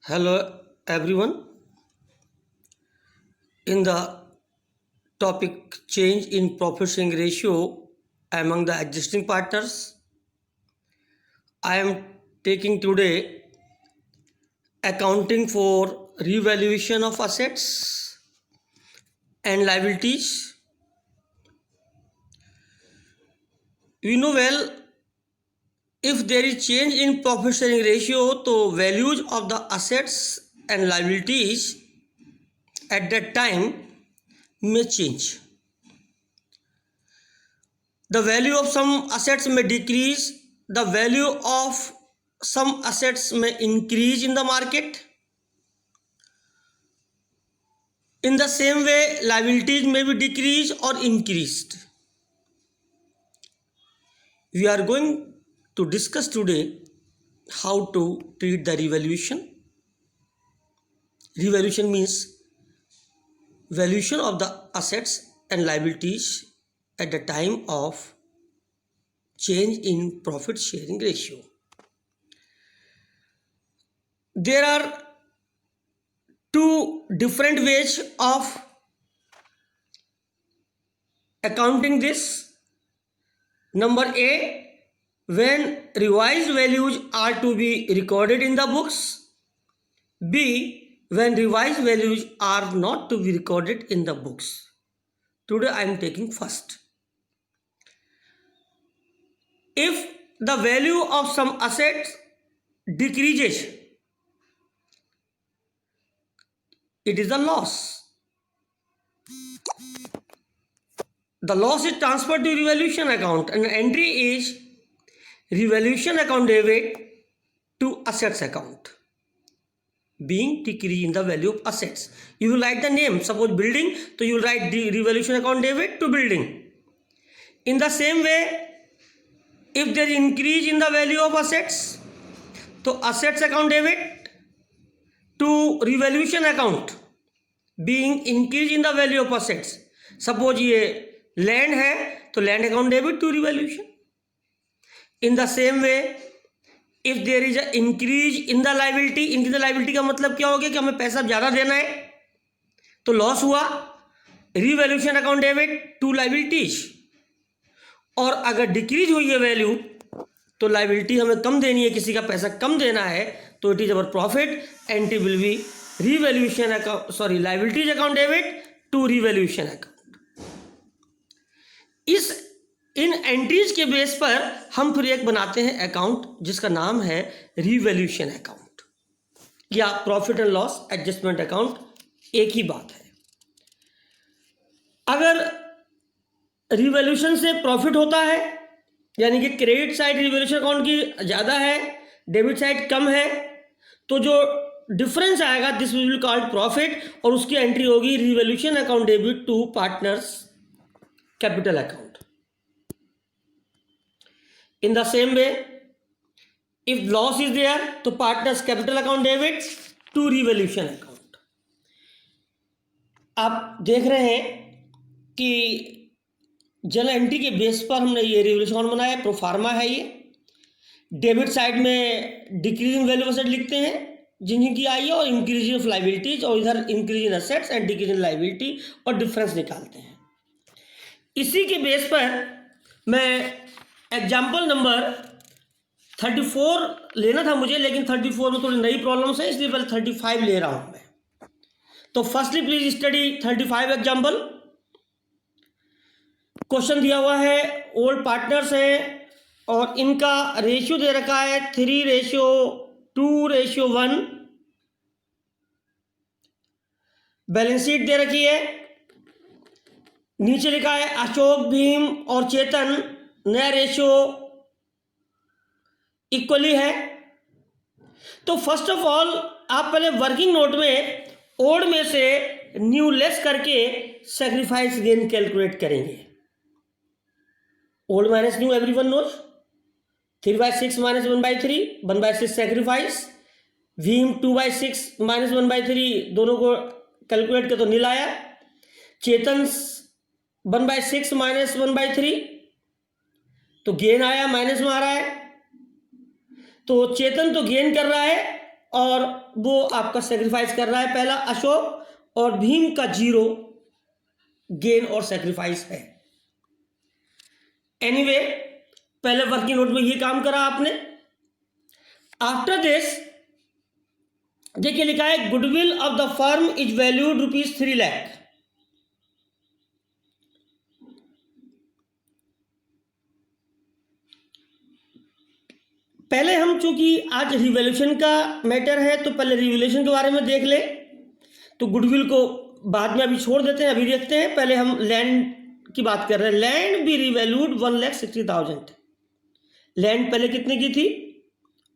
Hello everyone. In the topic change in profit sharing ratio among the existing partners, I am taking today accounting for revaluation of assets and liabilities. We know well if there is change in profit sharing ratio, the values of the assets and liabilities at that time may change. The value of some assets may decrease, the value of some assets may increase in the market. In the same way, liabilities may be decreased or increased. We are going to discuss today how to treat the revaluation. Revaluation means valuation of the assets and liabilities at the time of change in profit sharing ratio. There are two different ways of accounting this. Number A, when revised values are to be recorded in the books. B, when revised values are not to be recorded in the books. Today I am taking first. If the value of some assets decreases, it is a loss. The loss is transferred to revaluation account and entry is revaluation account debit to assets account, being decrease in the value of assets. You will write the name. Suppose building, so you will write the revaluation account debit to building. In the same way, if there is increase in the value of assets, तो assets account debit to revaluation account, being increase in the value of assets. Suppose ये land है तो land account debit to revaluation. In the same way if there is a increase in the liability, increase the liability का मतलब क्या हो गया कि हमें पैसा ज़्यादा देना है तो लॉस हुआ, revaluation account debit to liabilities. और अगर डिक्रीज हुई है वैल्यू तो लाइबिलिटी हमें कम देनी है, किसी का पैसा कम देना है तो it is our profit and it will be revaluation account liabilities account debit to revaluation account. इन एंट्रीज के बेस पर हम फिर एक बनाते हैं अकाउंट जिसका नाम है रिवैल्यूएशन अकाउंट या profit and loss adjustment account, एक ही बात है. अगर रिवैल्यूएशन से प्रॉफिट होता है यानी कि क्रेडिट साइड रिवैल्यूएशन अकाउंट की ज़्यादा है, डेबिट साइड कम है, तो जो डिफरेंस आएगा this will be called profit और उसकी एंट्री होगी revaluation account debit to partners capital account. In the same way, if loss is there, तो partners capital account debit to revaluation account. आप देख रहे हैं कि जनरल एंट्री के बेस पर हमने ये रिवैल्यूएशन अकाउंट बनाया, प्रोफार्मा है ये. डेबिट साइड में डिक्रीजिंग वैल्यू एसेट लिखते हैं जिनकी आई है और इंक्रीजिंग ऑफ लाइबिलिटीज, और इधर increase in assets and decrease in liability और डिफरेंस निकालते हैं. इसी के बेस पर मैं एग्जाम्पल नंबर 34 लेना था मुझे, लेकिन 34 में थोड़ी नई प्रॉब्लम्स है इसलिए पहले 35 ले रहा हूं मैं. तो firstly please study 35 example. Question दिया हुआ है, ओल्ड पार्टनर्स हैं और इनका रेशियो दे रखा है 3:2:1. बैलेंस शीट दे रखी है, नीचे लिखा है अशोक, भीम और चेतन नया रेशियो इक्वली है. तो फर्स्ट ऑफ ऑल आप पहले वर्किंग नोट में ओल्ड में से न्यू लेस करके सैक्रिफाइस गेन कैलकुलेट करेंगे. Old minus new everyone knows. 3/6 minus 1/3, 1/6 sacrifice. Bhim 2/6 minus 1/3, दोनों को कैलकुलेट कर तो नील आया. चेतन 1/6 माइनस 1/3 तो गेन आया, माइनस में आ रहा है. तो चेतन तो गेन कर रहा है और वो आपका सेक्रीफाइस कर रहा है पहला अशोक, और भीम का 0 गेन और सेक्रीफाइस है। एनीवे पहले वर्किंग नोट में ये काम करा आपने। आफ्टर दिस देखिए लिखा है goodwill of the firm is valued ₹3 lakh. पहले हम चूंकि आज रिवैल्यूएशन का मैटर है तो पहले रिवैल्यूएशन के बारे में देख ले, तो गुडविल को बाद में अभी छोड़ देते हैं, अभी देखते हैं। पहले हम लैंड की बात कर रहे हैं। Land B revalued 1,60,000। लैंड पहले कितने की थी?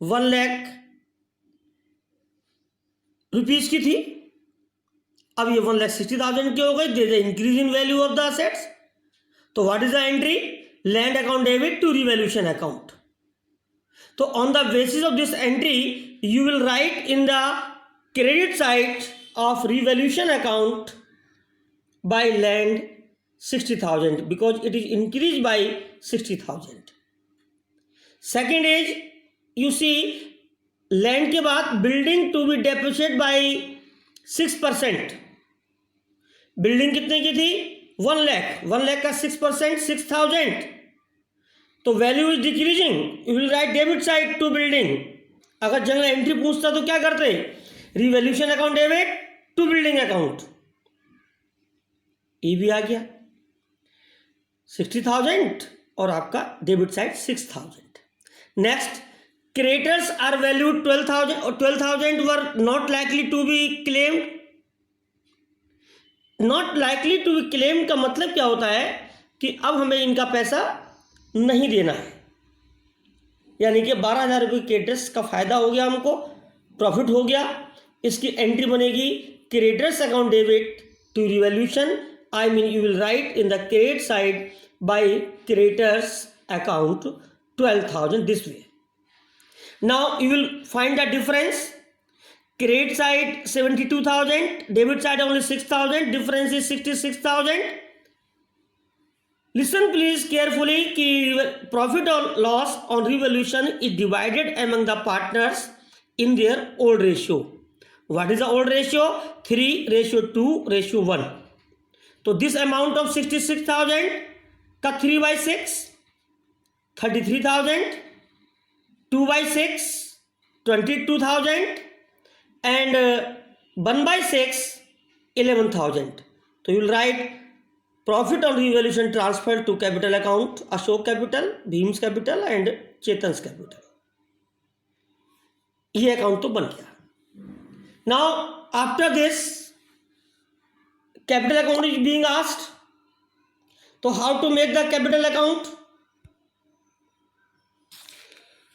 1 लाख रुपीज की थी, अब ये 1,60,000 की हो गई। There is increase in value of the assets. तो what is the entry? Land account debit to revaluation account. तो on the basis of this entry you will write in the credit side of revaluation account by land 60,000 because it is increased by 60,000. Second is you see land के बाद building to be depreciate by 6%। Building कितने की थी? 1 लाख। 1 लाख का 6% 6,000, तो value is decreasing. You will write debit side to building. अगर general entry पूछता तो क्या करते? Revaluation account debit to building account. ये भी आ गया 60,000 और आपका debit side 6,000। Next, creditors are valued 12,000 और 12,000 were not likely to be claimed. Not likely to be claimed का मतलब क्या होता है कि अब हमें इनका पैसा नहीं देना है, यानी कि 12,000 रुपये क्रेडिटर्स का फायदा हो गया, हमको प्रॉफिट हो गया। इसकी एंट्री बनेगी creditors account debit to revaluation. I mean you will write in the credit side by creditors account 12,000 this way. Now you will find the difference. Credit side 72,000, debit side only 6,000, difference is 66,000. Listen please carefully कि profit or loss on revaluation is divided among the partners in their old ratio. What is the old ratio? 3:2:1. तो this amount of 66,000 का 3/6 33,000, 2/6 22,000 and 1/6 11,000. तो you will write profit on revaluation transfer to capital account Ashok capital, Bhim's capital and Chetan's capital. ये account तो बन गया। Now after this capital account is being asked. So how to make the capital account?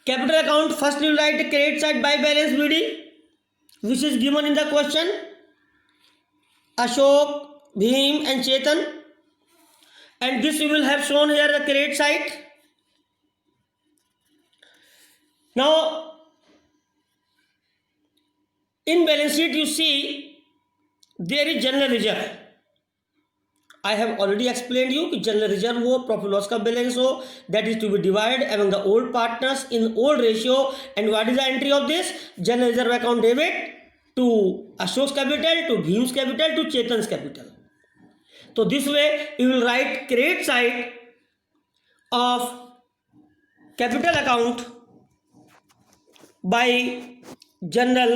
Capital account, first you write the credit side by balance BD which is given in the question. Ashok, Bhim and Chetan, and this you will have shown here the credit side. Now in balance sheet you see there is general reserve. I have already explained you कि general reserve हो, profit loss का balance हो, that is to be divided among the old partners in old ratio. And what is the entry of this? General reserve account debit to Ashok capital, to Bhim's capital, to Chetan's capital. तो this way you will write credit side of capital account by general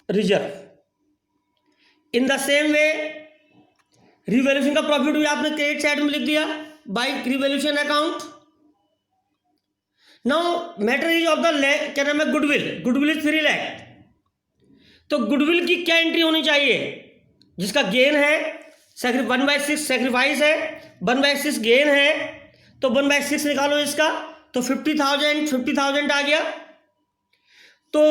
reserve. In the same way revaluation का profit भी आपने credit side में लिख दिया by revaluation account. Now matter is of the क्या नाम है? गुडविल। Goodwill is 3 lakh. तो गुडविल की क्या एंट्री होनी चाहिए? जिसका गेन है 1/6 सेक्रीफाइस है, 1/6 गेन है, तो 1/6 निकालो इसका, तो 50,000 आ गया। तो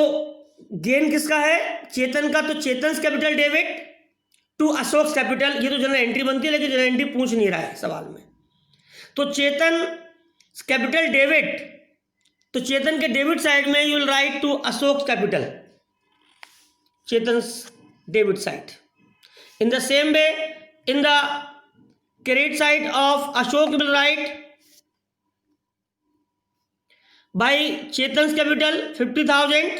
गेन किसका है? चेतन का। तो Chetan's capital debit to Ashok capital. ये तो जनरल एंट्री बनती है, लेकिन जनरल एंट्री पूछ नहीं रहा है सवाल में। तो चेतन कैपिटल डेबिट, तो चेतन के डेबिट साइड में you will write to Ashok capital, Chetan's debit side. In the same way in the credit side of Ashok you will write by Chetan's capital 50,000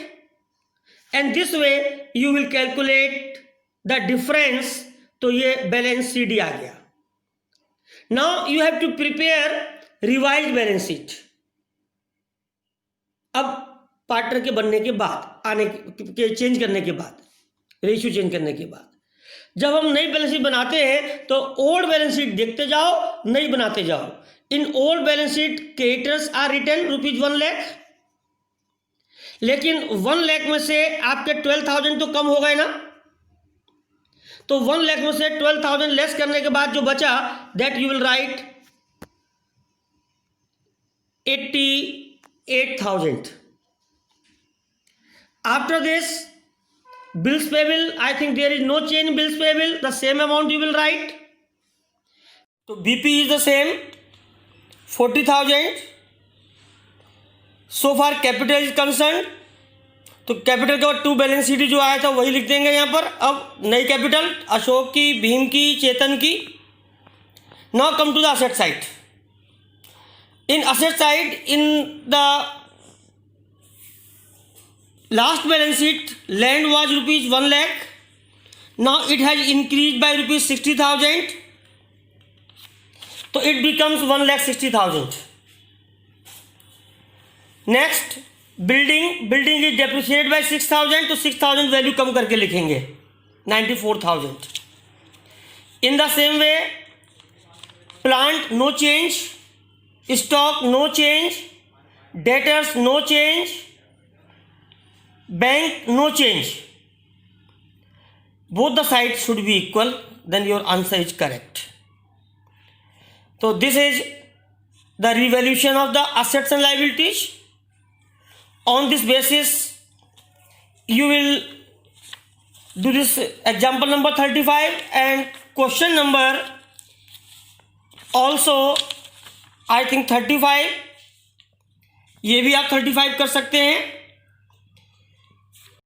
and this way you will calculate the difference. तो ये balance sheet आ गया। Now you have to prepare revise balance sheet. अब partner के बनने के बाद, आने के चेंज करने के बाद, रेशियो चेंज करने के बाद, जब हम नई बैलेंस शीट बनाते हैं तो ओल्ड बैलेंस शीट देखते जाओ, नई बनाते जाओ। In old balance sheet creditors are return ₹1 lakh, लेकिन 1 लाख में से आपके 12,000 तो कम हो गए ना, तो 1 लाख में से 12,000 लेस करने के बाद जो बचा, that you will right 88,000। After this bills payable, I think there is no change in bills payable, the same amount you will write. So BP is the same 40,000. So far capital is concerned, तो capital के बाद to balance sheet जो आया था वही लिख देंगे यहाँ पर। अब नई कैपिटल अशोक की, भीम की, चेतन की। Now come to the asset side. In asset side, in the last balance sheet, land was ₹1 lakh. Now it has increased by ₹60,000. So it becomes 1,60,000. Next, building is depreciated by 6,000. तो 6,000 value कम करके लिखेंगे 94,000. In the same way, plant no change, stock no change, debtors no change, bank no change. Both the sides should be equal, then your answer is correct. So this is the revaluation of the assets and liabilities. On this basis you will do this example number 35 and question number also I think 35, ये भी आप 35 कर सकते हैं।